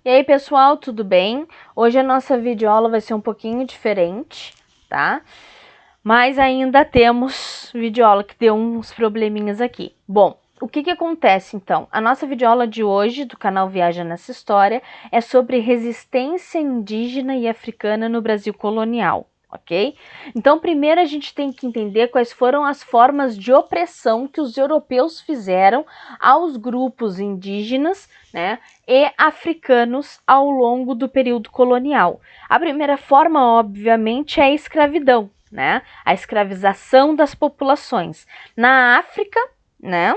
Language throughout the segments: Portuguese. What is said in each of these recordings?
E aí, pessoal, tudo bem? Hoje a nossa videoaula vai ser um pouquinho diferente, tá? Mas ainda temos videoaula que deu uns probleminhas aqui. Bom, o que acontece então? A nossa videoaula de hoje, do canal Viaja Nessa História, é sobre resistência indígena e africana no Brasil colonial. Ok? Então, primeiro a gente tem que entender quais foram as formas de opressão que os europeus fizeram aos grupos indígenas, né, e africanos ao longo do período colonial. A primeira forma, obviamente, é a escravidão, né, a escravização das populações. Na África, né,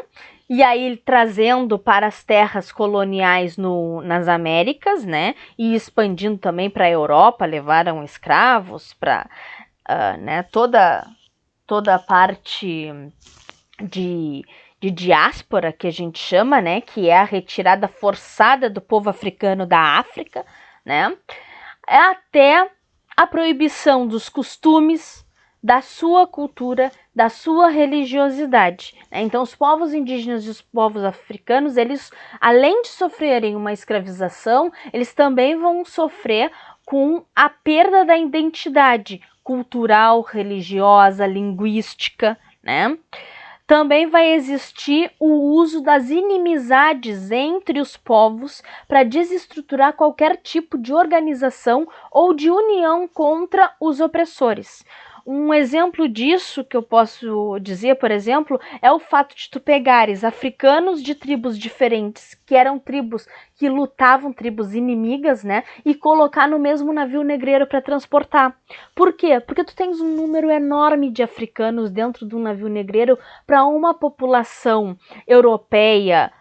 e aí trazendo para as terras coloniais nas Américas, né, e expandindo também para a Europa, levaram escravos para né, toda a parte de diáspora, que a gente chama, né, que é a retirada forçada do povo africano da África, né, até a proibição dos costumes, da sua cultura, da sua religiosidade. Então, os povos indígenas e os povos africanos, eles, além de sofrerem uma escravização, eles também vão sofrer com a perda da identidade cultural, religiosa, linguística, né? Também vai existir o uso das inimizades entre os povos para desestruturar qualquer tipo de organização ou de união contra os opressores. Um exemplo disso que eu posso dizer, por exemplo, é o fato de tu pegares africanos de tribos diferentes, que eram tribos que lutavam, tribos inimigas, né, e colocar no mesmo navio negreiro para transportar. Por quê? Porque tu tens um número enorme de africanos dentro de um navio negreiro para uma população europeia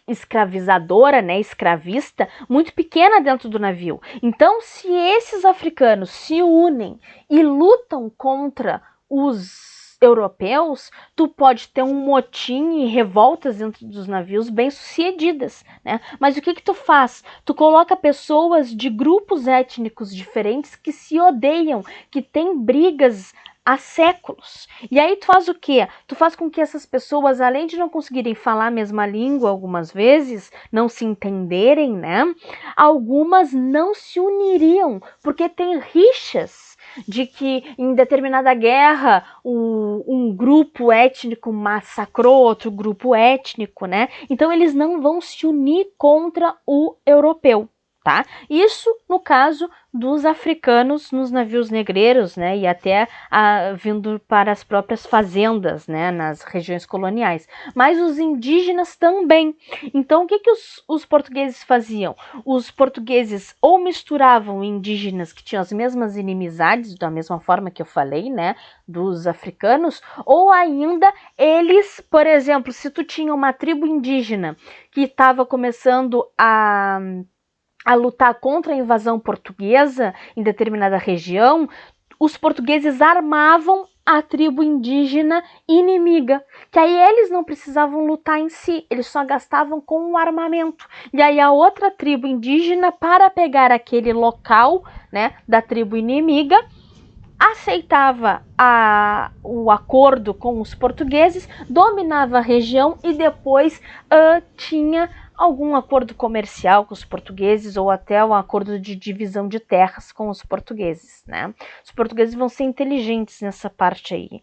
escravizadora, né, escravista, muito pequena dentro do navio. Então, se esses africanos se unem e lutam contra os europeus, tu pode ter um motim e revoltas dentro dos navios bem-sucedidas, né? Mas o que tu faz? Tu coloca pessoas de grupos étnicos diferentes que se odeiam, que têm brigas há séculos. E aí tu faz o quê? Tu faz com que essas pessoas, além de não conseguirem falar a mesma língua algumas vezes, não se entenderem, né? Algumas não se uniriam, porque tem rixas de que em determinada guerra um grupo étnico massacrou outro grupo étnico, né? Então eles não vão se unir contra o europeu. Tá? Isso no caso dos africanos nos navios negreiros, né, e até vindo para as próprias fazendas, né, nas regiões coloniais. Mas os indígenas também. Então, o que os portugueses faziam? Os portugueses ou misturavam indígenas que tinham as mesmas inimizades, da mesma forma que eu falei, né, dos africanos, ou ainda eles, por exemplo, se tu tinha uma tribo indígena que estava começando a lutar contra a invasão portuguesa em determinada região, os portugueses armavam a tribo indígena inimiga, que aí eles não precisavam lutar em si, eles só gastavam com o armamento. E aí a outra tribo indígena, para pegar aquele local, né, da tribo inimiga, aceitava o acordo com os portugueses, dominava a região e depois tinha algum acordo comercial com os portugueses ou até um acordo de divisão de terras com os portugueses, né? Os portugueses vão ser inteligentes nessa parte aí.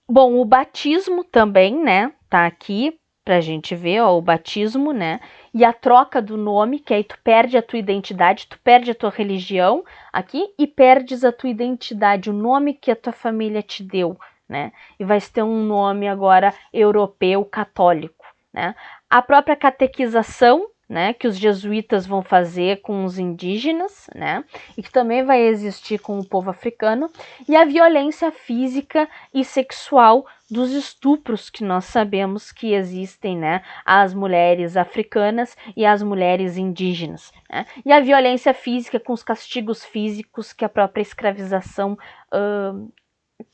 Bom, o batismo também, né? Tá aqui pra gente ver, ó, o batismo, né? E a troca do nome, que aí tu perde a tua identidade, tu perde a tua religião aqui e perdes a tua identidade, o nome que a tua família te deu, né? E vai ter um nome agora europeu católico, né? A própria catequização, né, que os jesuítas vão fazer com os indígenas, né, e que também vai existir com o povo africano, e a violência física e sexual dos estupros que nós sabemos que existem, né, às mulheres africanas e às mulheres indígenas, né, e a violência física com os castigos físicos que a própria escravização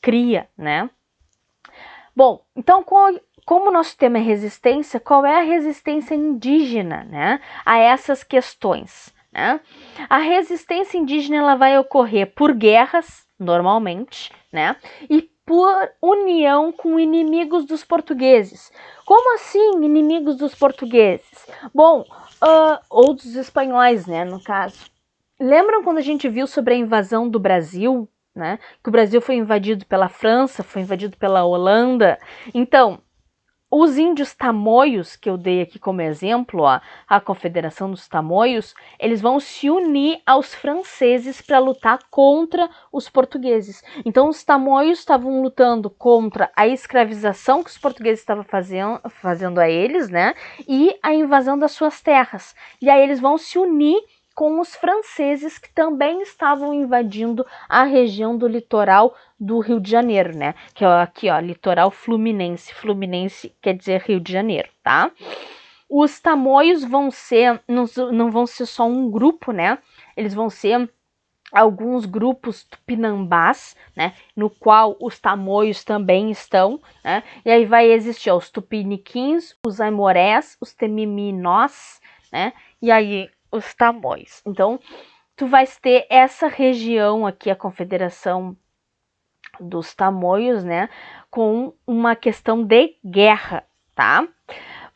cria, né. Bom, então como o nosso tema é resistência, qual é a resistência indígena, né, a essas questões, né? A resistência indígena ela vai ocorrer por guerras, normalmente, né, e por união com inimigos dos portugueses. Como assim, inimigos dos portugueses? Bom, ou dos espanhóis, né, no caso. Lembram quando a gente viu sobre a invasão do Brasil, né? Que o Brasil foi invadido pela França, foi invadido pela Holanda. Então, os índios tamoios, que eu dei aqui como exemplo, ó, a Confederação dos Tamoios, eles vão se unir aos franceses para lutar contra os portugueses. Então, os tamoios estavam lutando contra a escravização que os portugueses estavam fazendo a eles, né? E a invasão das suas terras. E aí eles vão se unir com os franceses que também estavam invadindo a região do litoral do Rio de Janeiro, né? Que é aqui, ó, litoral fluminense. Fluminense quer dizer Rio de Janeiro, tá? Os tamoios vão ser, não vão ser só um grupo, né? Eles vão ser alguns grupos tupinambás, né? No qual os tamoios também estão, né? E aí vai existir ó, os tupiniquins, os aimorés, os temiminós, né? E aí os tamoios. Então, tu vais ter essa região aqui, a Confederação dos Tamoios, né, com uma questão de guerra, tá?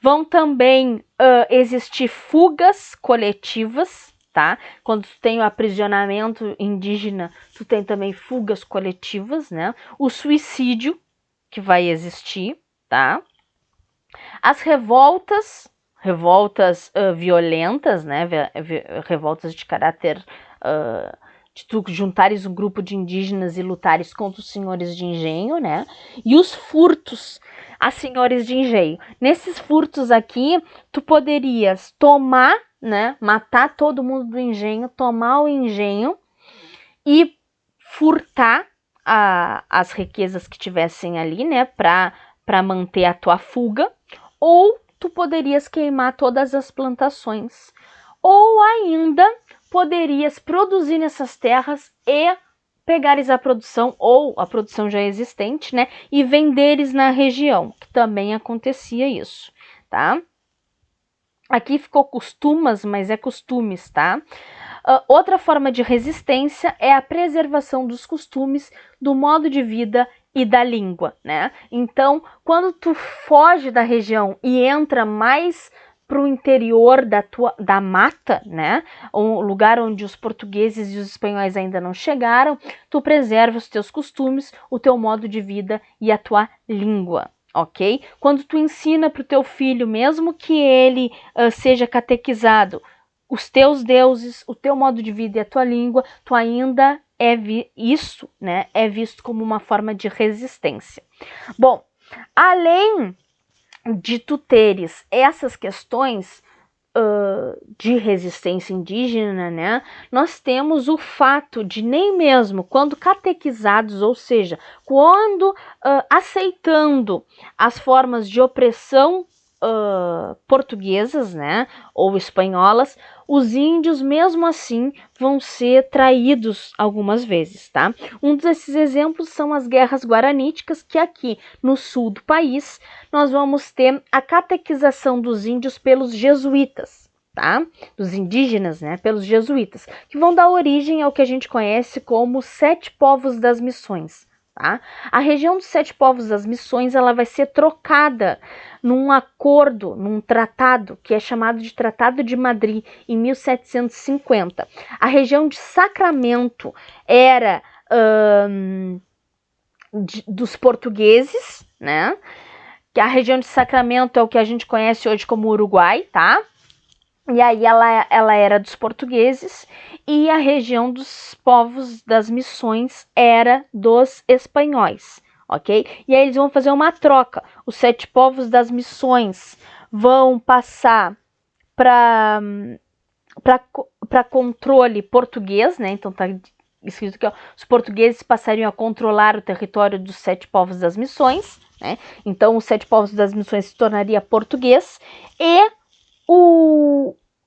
Vão também existir fugas coletivas, tá? Quando tu tem o aprisionamento indígena, tu tem também fugas coletivas, né? O suicídio que vai existir, tá? As revoltas violentas, né? Revoltas de caráter de tu juntares um grupo de indígenas e lutares contra os senhores de engenho, né? E os furtos a senhores de engenho. Nesses furtos aqui, tu poderias tomar, né? Matar todo mundo do engenho, tomar o engenho e furtar as riquezas que tivessem ali, né? Para manter a tua fuga. Ou tu poderias queimar todas as plantações. Ou ainda poderias produzir nessas terras e pegares a produção ou a produção já existente, né, e venderes na região, que também acontecia isso, tá? Aqui ficou costumas, mas é costumes, tá? Outra forma de resistência é a preservação dos costumes, do modo de vida e da língua, né? Então, quando tu foge da região e entra mais para o interior da mata, né? Um lugar onde os portugueses e os espanhóis ainda não chegaram, tu preserva os teus costumes, o teu modo de vida e a tua língua, ok? Quando tu ensina para o teu filho, mesmo que ele seja catequizado, os teus deuses, o teu modo de vida e a tua língua, tu ainda isso, né? É visto como uma forma de resistência. Bom, além de tu teres essas questões de resistência indígena, né, nós temos o fato de nem mesmo quando catequizados, ou seja, quando aceitando as formas de opressão portuguesas, né, ou espanholas, os índios mesmo assim vão ser traídos algumas vezes, tá? Um desses exemplos são as guerras guaraníticas, que aqui no sul do país nós vamos ter a catequização dos índios pelos jesuítas, tá? Dos indígenas, né, pelos jesuítas, que vão dar origem ao que a gente conhece como Sete Povos das Missões. Tá? A região dos Sete Povos das Missões ela vai ser trocada num acordo, num tratado, que é chamado de Tratado de Madrid, em 1750. A região de Sacramento era dos portugueses, né? Que a região de Sacramento é o que a gente conhece hoje como Uruguai, tá? E aí ela era dos portugueses e a região dos povos das missões era dos espanhóis, ok? E aí eles vão fazer uma troca. Os Sete Povos das Missões vão passar para controle português, né? Então tá escrito que ó, os portugueses passariam a controlar o território dos Sete Povos das Missões, né? Então os Sete Povos das Missões se tornaria português e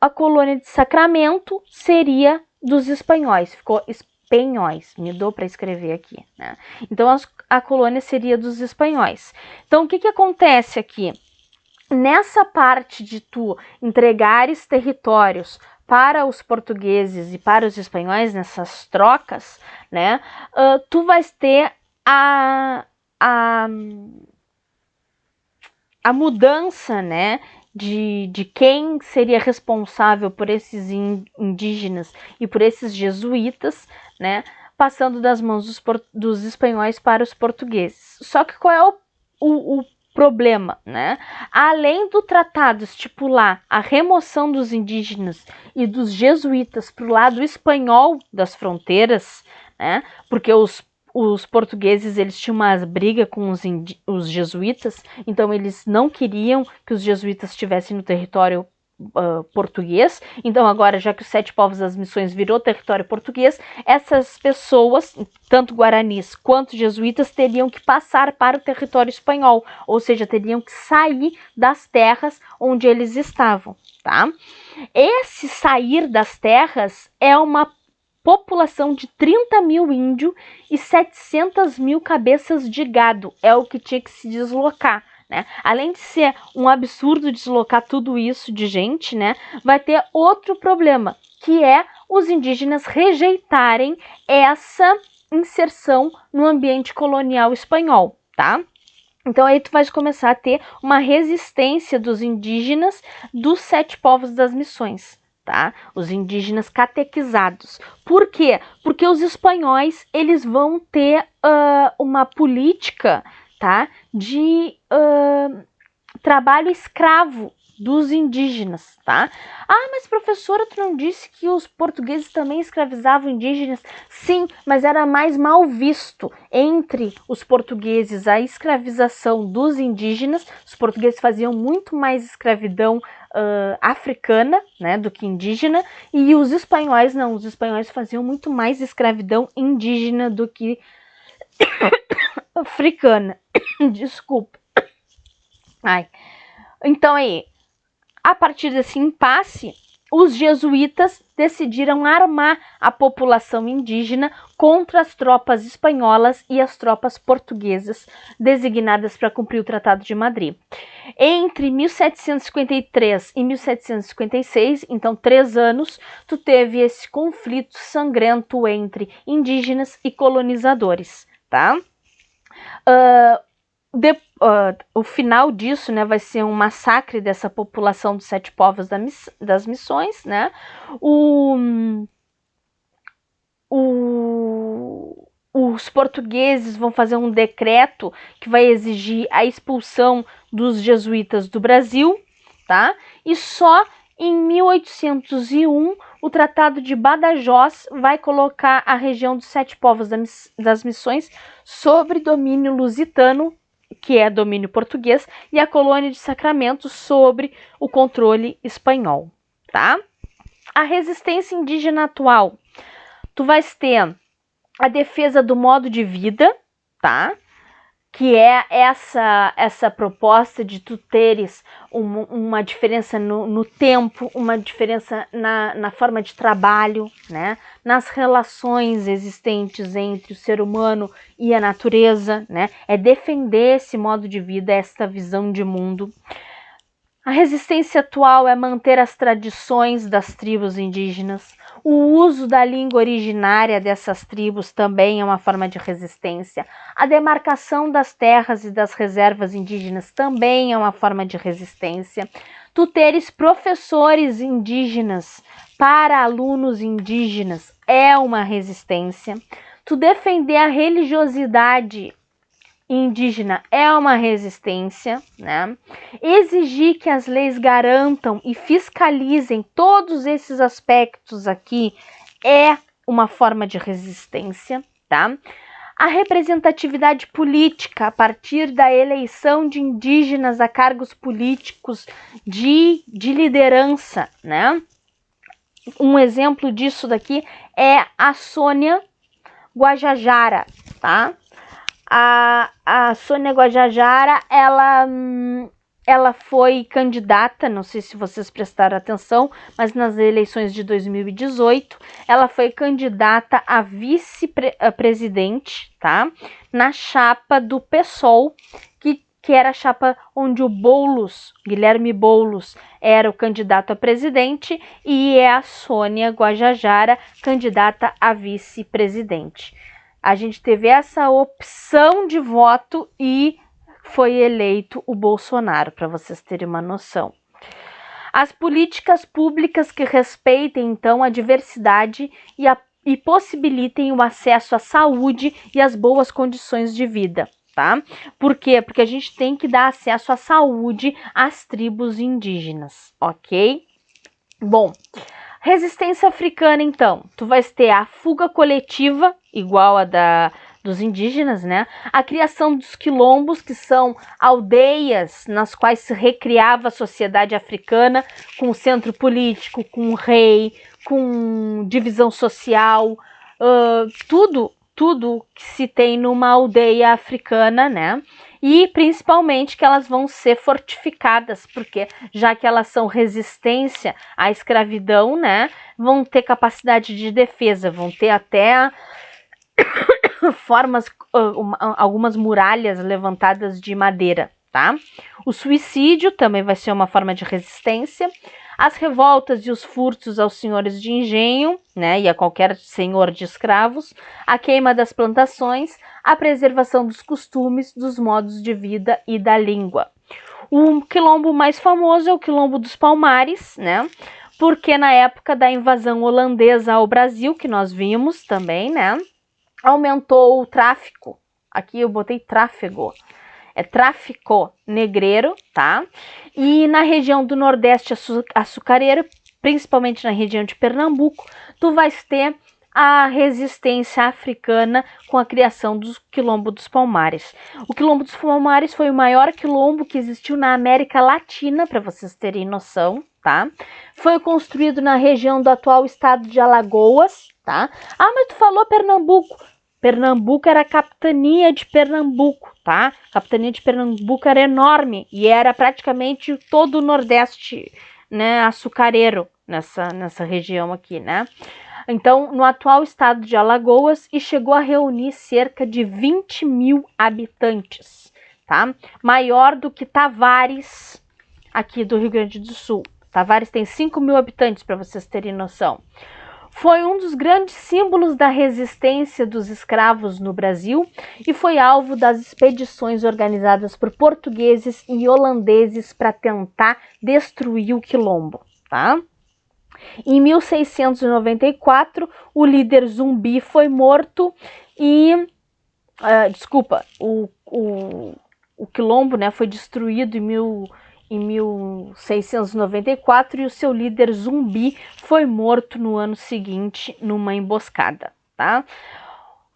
a colônia de Sacramento seria dos espanhóis, ficou espanhóis, me dou para escrever aqui, né? Então a colônia seria dos espanhóis. Então o que acontece aqui? Nessa parte de tu entregares territórios para os portugueses e para os espanhóis, nessas trocas, né, tu vais ter a mudança, né, de quem seria responsável por esses indígenas e por esses jesuítas, né, passando das mãos dos espanhóis para os portugueses. Só que qual é o problema, né? Além do tratado estipular a remoção dos indígenas e dos jesuítas para o lado espanhol das fronteiras, né? Porque os portugueses, eles tinham uma briga com os jesuítas, então eles não queriam que os jesuítas estivessem no território português. Então agora, já que os 7 povos das missões virou território português, essas pessoas, tanto guaranis quanto jesuítas, teriam que passar para o território espanhol, ou seja, teriam que sair das terras onde eles estavam, tá? Esse sair das terras é uma população de 30 mil índios e 700 mil cabeças de gado, é o que tinha que se deslocar, né? Além de ser um absurdo deslocar tudo isso de gente, né, vai ter outro problema, que é os indígenas rejeitarem essa inserção no ambiente colonial espanhol, tá? Então aí tu vai começar a ter uma resistência dos indígenas dos 7 povos das missões, tá? Os indígenas catequizados. Por quê? Porque os espanhóis, eles vão ter uma política, tá, de trabalho escravo dos indígenas, tá? Ah, mas professora, tu não disse que os portugueses também escravizavam indígenas? Sim, mas era mais mal visto entre os portugueses a escravização dos indígenas. Os portugueses faziam muito mais escravidão africana, né, do que indígena, e os espanhóis não, os espanhóis faziam muito mais escravidão indígena do que africana. Desculpa. Ai. Então aí, a partir desse impasse, os jesuítas decidiram armar a população indígena contra as tropas espanholas e as tropas portuguesas designadas para cumprir o Tratado de Madrid. Entre 1753 e 1756, então 3 anos, tu teve esse conflito sangrento entre indígenas e colonizadores, tá? O final disso, né, vai ser um massacre dessa população dos 7 povos das missões, né? Os portugueses vão fazer um decreto que vai exigir a expulsão dos jesuítas do Brasil, tá? E só em 1801 o Tratado de Badajoz vai colocar a região dos 7 povos das missões sobre domínio lusitano, que é domínio português, e a colônia de Sacramento sobre o controle espanhol, tá? A resistência indígena atual, tu vais ter a defesa do modo de vida, tá? Que é essa proposta de tu teres uma diferença no tempo, uma diferença na forma de trabalho, né? Nas relações existentes entre o ser humano e a natureza, né? É defender esse modo de vida, essa visão de mundo. A resistência atual é manter as tradições das tribos indígenas. O uso da língua originária dessas tribos também é uma forma de resistência. A demarcação das terras e das reservas indígenas também é uma forma de resistência. Tu teres professores indígenas para alunos indígenas é uma resistência. Tu defender a religiosidade indígena é uma resistência, né? Exigir que as leis garantam e fiscalizem todos esses aspectos aqui é uma forma de resistência, tá? A representatividade política a partir da eleição de indígenas a cargos políticos de liderança, né? Um exemplo disso daqui é a Sônia Guajajara, tá? A Sônia Guajajara, ela foi candidata, não sei se vocês prestaram atenção, mas nas eleições de 2018, ela foi candidata a vice-presidente, tá? Na chapa do PSOL, que era a chapa onde o Boulos, Guilherme Boulos, era o candidato a presidente, e é a Sônia Guajajara, candidata a vice-presidente. a gente teve essa opção de voto e foi eleito o Bolsonaro, para vocês terem uma noção. As políticas públicas que respeitem, então, a diversidade e possibilitem o acesso à saúde e às boas condições de vida, tá? Por quê? Porque a gente tem que dar acesso à saúde às tribos indígenas, ok? Bom, resistência africana, então. Tu vais ter a fuga coletiva, igual a dos indígenas, né? A criação dos quilombos, que são aldeias nas quais se recriava a sociedade africana, com centro político, com rei, com divisão social, tudo que se tem numa aldeia africana, né? E principalmente que elas vão ser fortificadas, porque já que elas são resistência à escravidão, né? Vão ter capacidade de defesa, vão ter até algumas muralhas levantadas de madeira, tá? O suicídio também vai ser uma forma de resistência. As revoltas e os furtos aos senhores de engenho, né, e a qualquer senhor de escravos, a queima das plantações, a preservação dos costumes, dos modos de vida e da língua. O quilombo mais famoso é o Quilombo dos Palmares, né, porque na época da invasão holandesa ao Brasil, que nós vimos também, né, aumentou o tráfico. Aqui eu botei tráfego. É tráfico negreiro, tá? E na região do Nordeste açucareiro, principalmente na região de Pernambuco, tu vais ter a resistência africana com a criação do Quilombo dos Palmares. O Quilombo dos Palmares foi o maior quilombo que existiu na América Latina, para vocês terem noção, tá? Foi construído na região do atual estado de Alagoas, tá? Ah, mas tu falou Pernambuco. Pernambuco era a capitania de Pernambuco, tá? A capitania de Pernambuco era enorme e era praticamente todo o Nordeste, né, açucareiro nessa região aqui, né? Então, no atual estado de Alagoas, e chegou a reunir cerca de 20 mil habitantes, tá? Maior do que Tavares, aqui do Rio Grande do Sul. Tavares tem 5 mil habitantes, para vocês terem noção. Foi um dos grandes símbolos da resistência dos escravos no Brasil e foi alvo das expedições organizadas por portugueses e holandeses para tentar destruir o quilombo, tá? Em 1694, o líder Zumbi foi morto e... o quilombo, né, foi destruído em 1694 e o seu líder Zumbi foi morto no ano seguinte numa emboscada, tá?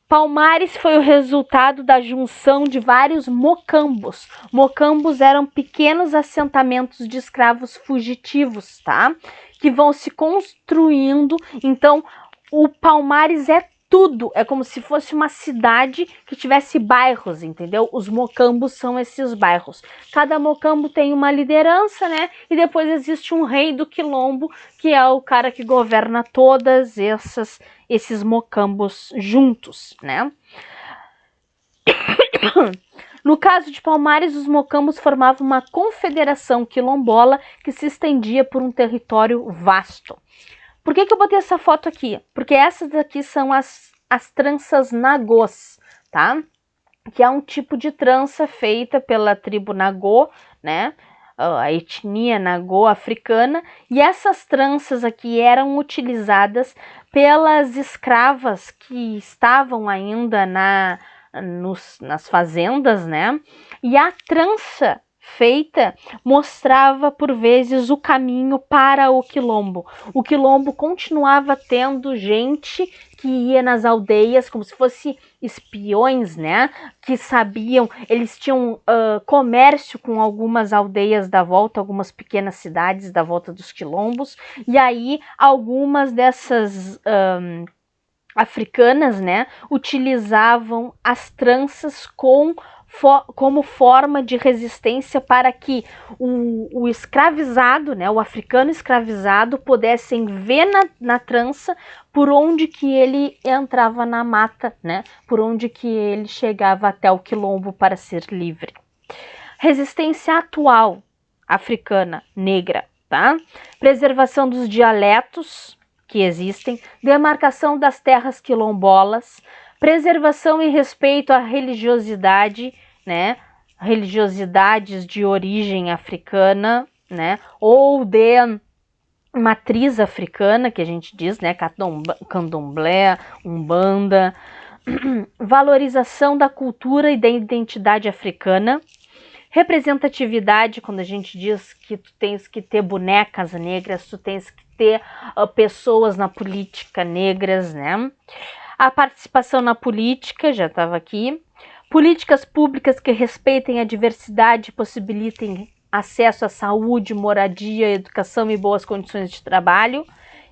Palmares foi o resultado da junção de vários mocambos. Mocambos eram pequenos assentamentos de escravos fugitivos, tá? Que vão se construindo. Então, o Palmares é tudo, é como se fosse uma cidade que tivesse bairros, entendeu? Os mocambos são esses bairros. Cada mocambo tem uma liderança, né? E depois existe um rei do quilombo, que é o cara que governa todas esses mocambos juntos, né? No caso de Palmares, os mocambos formavam uma confederação quilombola que se estendia por um território vasto. Por que eu botei essa foto aqui? Porque essas daqui são as tranças nagôs, tá? Que é um tipo de trança feita pela tribo nagô, né? A etnia nagô africana. E essas tranças aqui eram utilizadas pelas escravas que estavam ainda nas fazendas, né? E a trança feita mostrava por vezes o caminho para o quilombo. O quilombo continuava tendo gente que ia nas aldeias como se fosse espiões, né? Que sabiam, eles tinham comércio com algumas aldeias da volta, algumas pequenas cidades da volta dos quilombos, e aí algumas dessas africanas, né, utilizavam as tranças como forma de resistência para que o escravizado, né, o africano escravizado, pudessem ver na trança por onde que ele entrava na mata, né, por onde que ele chegava até o quilombo para ser livre. Resistência atual africana negra, tá? Preservação dos dialetos que existem, demarcação das terras quilombolas, Preservação e respeito à religiosidade, né? Religiosidades de origem africana, né? Ou de matriz africana, que a gente diz, né? Candomblé, Umbanda. Valorização da cultura e da identidade africana. Representatividade, quando a gente diz que tu tens que ter bonecas negras, tu tens que ter pessoas na política negras, né? A participação na política, já estava aqui. Políticas públicas que respeitem a diversidade e possibilitem acesso à saúde, moradia, educação e boas condições de trabalho.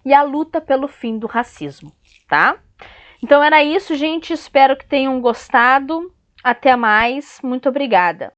E a luta pelo fim do racismo, tá? Então era isso, gente. Espero que tenham gostado. Até mais. Muito obrigada.